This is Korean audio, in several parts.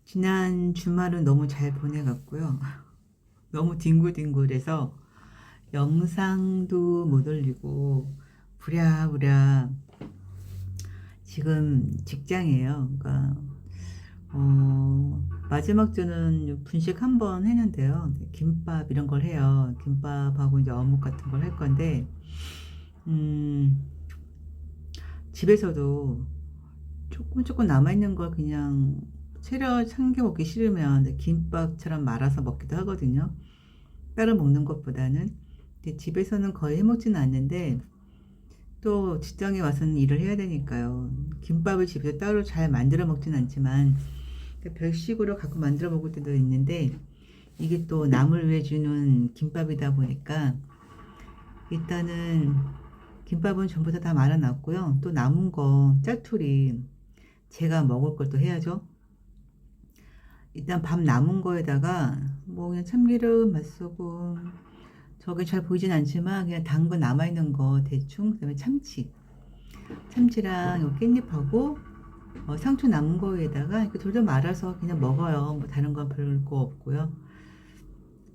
지난 주말은 너무 잘 보내갔고요. 너무 뒹굴뒹굴해서 영상도 못 올리고 부랴부랴 지금 직장이에요. 그러니까 마지막 주는 분식 한 번 했는데요. 김밥 이런 걸 해요. 김밥하고 이제 어묵 같은 걸 할 건데 음, 집에서도 조금 남아있는 걸 그냥 채려 삼겨 먹기 싫으면 김밥처럼 말아서 먹기도 하거든요. 따로 먹는 것보다는. 근데 집에서는 거의 해먹지는 않는데 또 직장에 와서는 일을 해야 되니까요. 김밥을 집에서 따로 잘 만들어 먹진 않지만 별식으로 가끔 만들어 먹을 때도 있는데 이게 또 남을 위해 주는 김밥이다 보니까 일단은 김밥은 전부 다 말아놨고요. 또 남은 거 짜투리 제가 먹을 것도 해야죠. 일단 밥 남은 거에다가 뭐 그냥 참기름, 맛소금, 저게 잘 보이진 않지만 그냥 단 거 남아있는 거 대충, 그다음에 참치랑 요 깻잎하고 상추 남은 거에다가 이렇게 돌돌 말아서 그냥 먹어요. 뭐 다른 건 별거 없고요.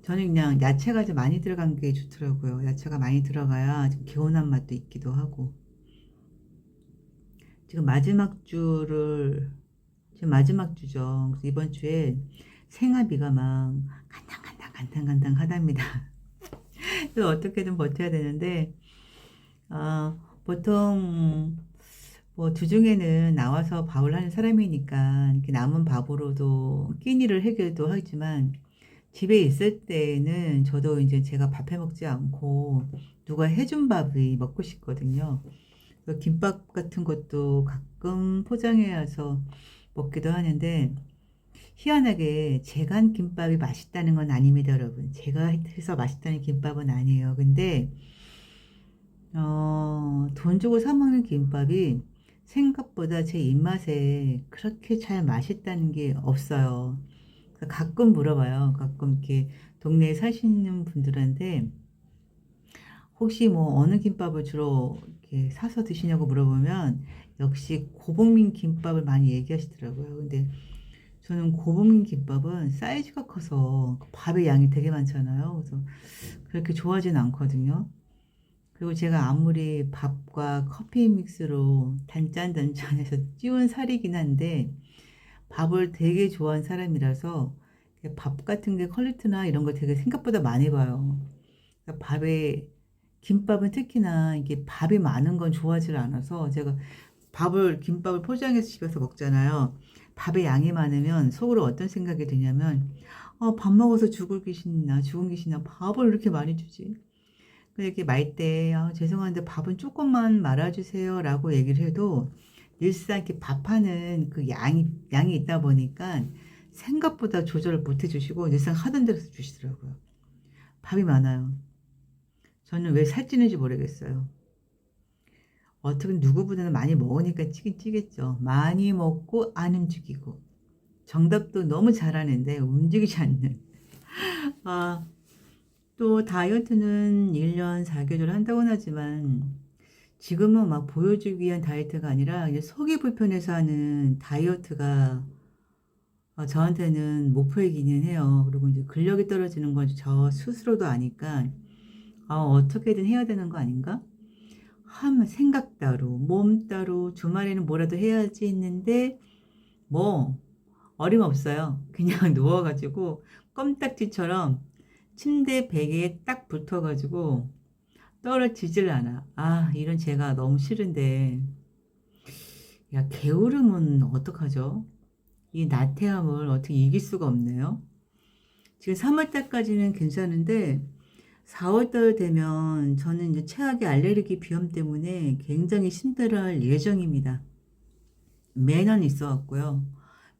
저는 그냥 야채가 좀 많이 들어간 게 좋더라고요. 야채가 많이 들어가야 좀 개운한 맛도 있기도 하고. 지금 마지막 주죠. 그래서 이번 주에 생화비가 막 간당간당 하답니다. 그래서 어떻게든 버텨야 되는데, 보통 뭐 주중에는 나와서 밥을 하는 사람이니까 이렇게 남은 밥으로도 끼니를 해결도 하지만 집에 있을 때는 저도 이제 제가 밥해 먹지 않고 누가 해준 밥이 먹고 싶거든요. 그래서 김밥 같은 것도 가끔 포장해 와서 먹기도 하는데 희한하게 제가 한 김밥이 맛있다는 건 아닙니다, 여러분. 제가 해서 맛있다는 김밥은 아니에요. 근데 돈 주고 사 먹는 김밥이 생각보다 제 입맛에 그렇게 잘 맛있다는 게 없어요. 그래서 가끔 물어봐요. 가끔 이렇게 동네에 사시는 분들한테 혹시 뭐 어느 김밥을 주로 이렇게 사서 드시냐고 물어보면 역시 고복민 김밥을 많이 얘기하시더라고요. 근데 저는 고복민 김밥은 사이즈가 커서 밥의 양이 되게 많잖아요. 그래서 그렇게 좋아하진 않거든요. 그리고 제가 아무리 밥과 커피 믹스로 단짠단짠해서 찌운 살이긴 한데 밥을 되게 좋아하는 사람이라서 밥 같은 게 퀄리티나 이런 거 되게 생각보다 많이 봐요. 그러니까 김밥은 특히나 이게 밥이 많은 건 좋아하지 않아서 제가 김밥을 포장해서 집에서 먹잖아요. 밥의 양이 많으면 속으로 어떤 생각이 드냐면, 밥 먹어서 죽은 귀신나 밥을 이렇게 많이 주지. 이렇게 말 때, 죄송한데 밥은 조금만 말아주세요 라고 얘기를 해도 일상 이렇게 밥하는 그 양이 있다 보니까 생각보다 조절을 못 해주시고 일상 하던 대로 주시더라고요. 밥이 많아요. 저는 왜 살찌는지 모르겠어요. 어떻게 누구보다는 많이 먹으니까 찌긴 찌겠죠. 많이 먹고 안 움직이고. 정답도 너무 잘하는데 움직이지 않는. 아, 또 다이어트는 1년 4개월 한다고는 하지만 지금은 막 보여주기 위한 다이어트가 아니라 이제 속이 불편해서 하는 다이어트가 저한테는 목표이기는 해요. 그리고 이제 근력이 떨어지는 건 저 스스로도 아니까 어떻게든 해야 되는 거 아닌가? 하면 생각 따로, 몸 따로, 주말에는 뭐라도 해야지 했는데, 뭐, 어림없어요. 그냥 누워가지고, 껌딱지처럼 침대 베개에 딱 붙어가지고, 떨어지질 않아. 이런 제가 너무 싫은데, 야, 게으름은 어떡하죠? 이 나태함을 어떻게 이길 수가 없네요. 지금 3월달까지는 괜찮은데, 4월달 되면 저는 이제 최악의 알레르기 비염 때문에 굉장히 힘들어할 예정입니다. 매년 있어왔고요.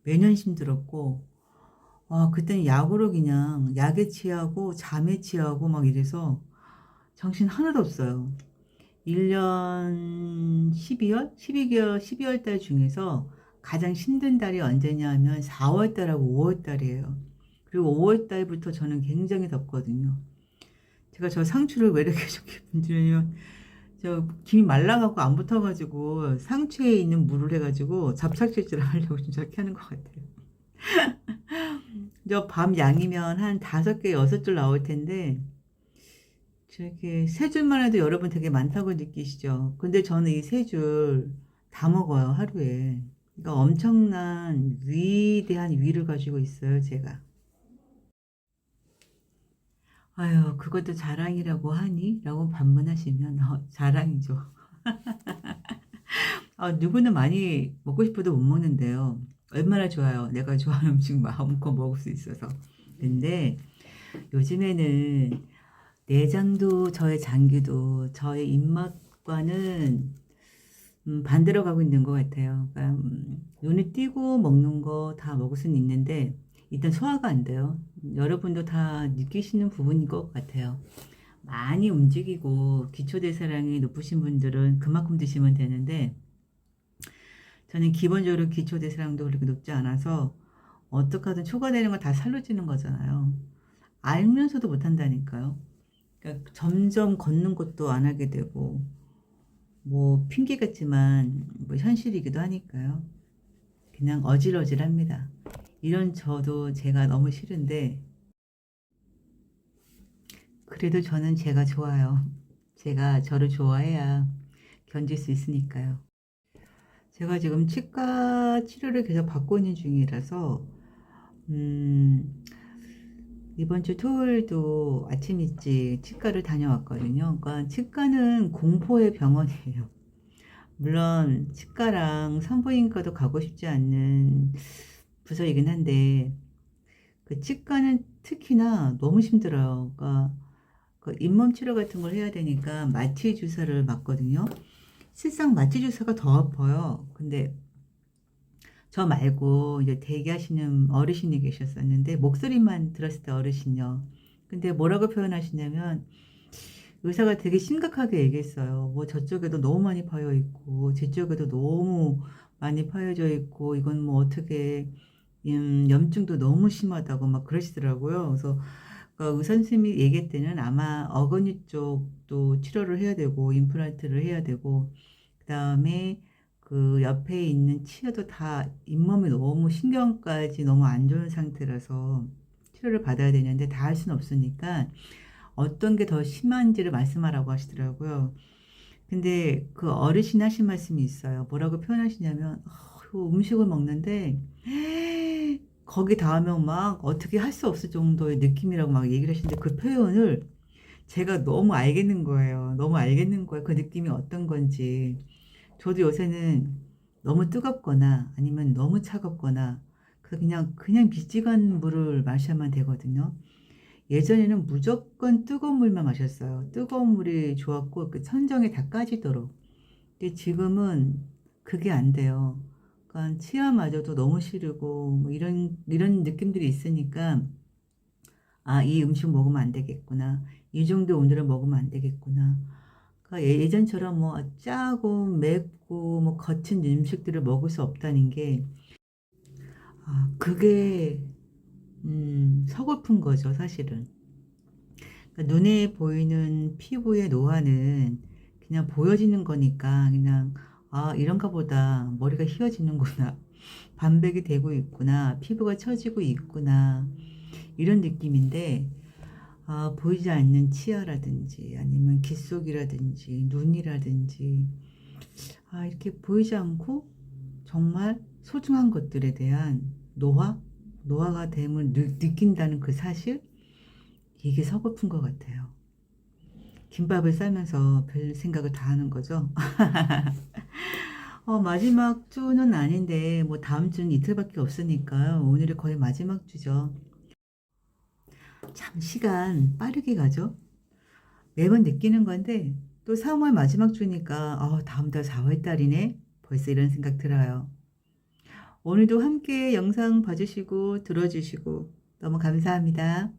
매년 힘들었고, 그때는 약으로 그냥 약에 취하고 잠에 취하고 막 이래서 정신 하나도 없어요. 1년 12월? 12개월, 12월 달 중에서 가장 힘든 달이 언제냐 하면 4월 달하고 5월 달이에요. 그리고 5월 달부터 저는 굉장히 덥거든요. 제가 저 상추를 왜 이렇게 저렇게 문지르냐면 저 김이 말라갖고 안 붙어가지고 상추에 있는 물을 해가지고 잡착질질 하려고 좀 저렇게 하는 것 같아요. 저 밤 양이면 한 5개, 6줄 나올 텐데, 저렇게 3줄만 해도 여러분 되게 많다고 느끼시죠? 근데 저는 이 3줄 다 먹어요, 하루에. 그러니까 엄청난 위대한 위를 가지고 있어요, 제가. 아유, 그것도 자랑이라고 하니? 라고 반문하시면, 자랑이죠. 누구는 많이 먹고 싶어도 못 먹는데요. 얼마나 좋아요. 내가 좋아하는 음식 마음껏 먹을 수 있어서. 근데 요즘에는 내장도 저의 장기도 저의 입맛과는 반대로 가고 있는 것 같아요. 그러니까 눈에 띄고 먹는 거 다 먹을 수는 있는데 일단 소화가 안 돼요. 여러분도 다 느끼시는 부분인 것 같아요. 많이 움직이고 기초대사량이 높으신 분들은 그만큼 드시면 되는데 저는 기본적으로 기초대사량도 그렇게 높지 않아서 어떻게 하든 초과되는 거 다 살로 찌는 거잖아요. 알면서도 못한다니까요. 그러니까 점점 걷는 것도 안 하게 되고 뭐 핑계 같지만 뭐 현실이기도 하니까요. 그냥 어질어질합니다. 이런 저도 제가 너무 싫은데 그래도 저는 제가 좋아요. 제가 저를 좋아해야 견딜 수 있으니까요. 제가 지금 치과 치료를 계속 받고 있는 중이라서 음, 이번 주 토요일도 아침 일찍 치과를 다녀왔거든요. 그러니까 치과는 공포의 병원이에요. 물론 치과랑 산부인과도 가고 싶지 않는 부서이긴 한데 그 치과는 특히나 너무 힘들어요. 그러니까 그 잇몸 치료 같은 걸 해야 되니까 마취 주사를 맞거든요. 실상 마취 주사가 더 아파요. 근데 저 말고 이제 대기하시는 어르신이 계셨었는데 목소리만 들었을 때 어르신요. 근데 뭐라고 표현하시냐면 의사가 되게 심각하게 얘기했어요. 뭐 저쪽에도 너무 많이 파여 있고 제 쪽에도 너무 많이 파여져 있고 이건 뭐 어떻게 염증도 너무 심하다고 막 그러시더라고요. 그래서 그 의사 선생님이 얘기할 때는 아마 어금니 쪽도 치료를 해야 되고 임플란트를 해야 되고 그다음에 그 옆에 있는 치아도 다 잇몸이 너무 신경까지 너무 안 좋은 상태라서 치료를 받아야 되는데 다 할 수는 없으니까 어떤 게 더 심한지를 말씀하라고 하시더라고요. 근데 그 어르신 하신 말씀이 있어요. 뭐라고 표현하시냐면 음식을 먹는데 거기 닿으면 막 어떻게 할 수 없을 정도의 느낌이라고 막 얘기를 하시는데 그 표현을 제가 너무 알겠는 거예요. 너무 알겠는 거예요. 그 느낌이 어떤 건지. 저도 요새는 너무 뜨겁거나 아니면 너무 차갑거나 그냥 미지근 물을 마셔야만 되거든요. 예전에는 무조건 뜨거운 물만 마셨어요. 뜨거운 물이 좋았고 그 천정에 다 까지도록. 근데 지금은 그게 안 돼요. 그러니까 치아마저도 너무 싫고 뭐 이런 느낌들이 있으니까 이 음식 먹으면 안 되겠구나. 이 정도 오늘은 먹으면 안 되겠구나. 그러니까 예전처럼 뭐 짜고 맵고 뭐 거친 음식들을 먹을 수 없다는 게 그게 서글픈 거죠, 사실은. 그러니까 눈에 보이는 피부의 노화는 그냥 보여지는 거니까 그냥 이런가 보다 머리가 휘어지는구나 반백이 되고 있구나 피부가 처지고 있구나 이런 느낌인데 보이지 않는 치아라든지 아니면 귓속이라든지 눈이라든지 이렇게 보이지 않고 정말 소중한 것들에 대한 노화가 됨을 느낀다는 그 사실 이게 서글픈 것 같아요. 김밥을 싸면서 별 생각을 다 하는 거죠. 마지막 주는 아닌데, 뭐 다음 주는 이틀밖에 없으니까요. 오늘이 거의 마지막 주죠. 참 시간 빠르게 가죠. 매번 느끼는 건데, 또 3월 마지막 주니까, 다음 달 4월 달이네. 벌써 이런 생각 들어요. 오늘도 함께 영상 봐주시고, 들어주시고, 너무 감사합니다.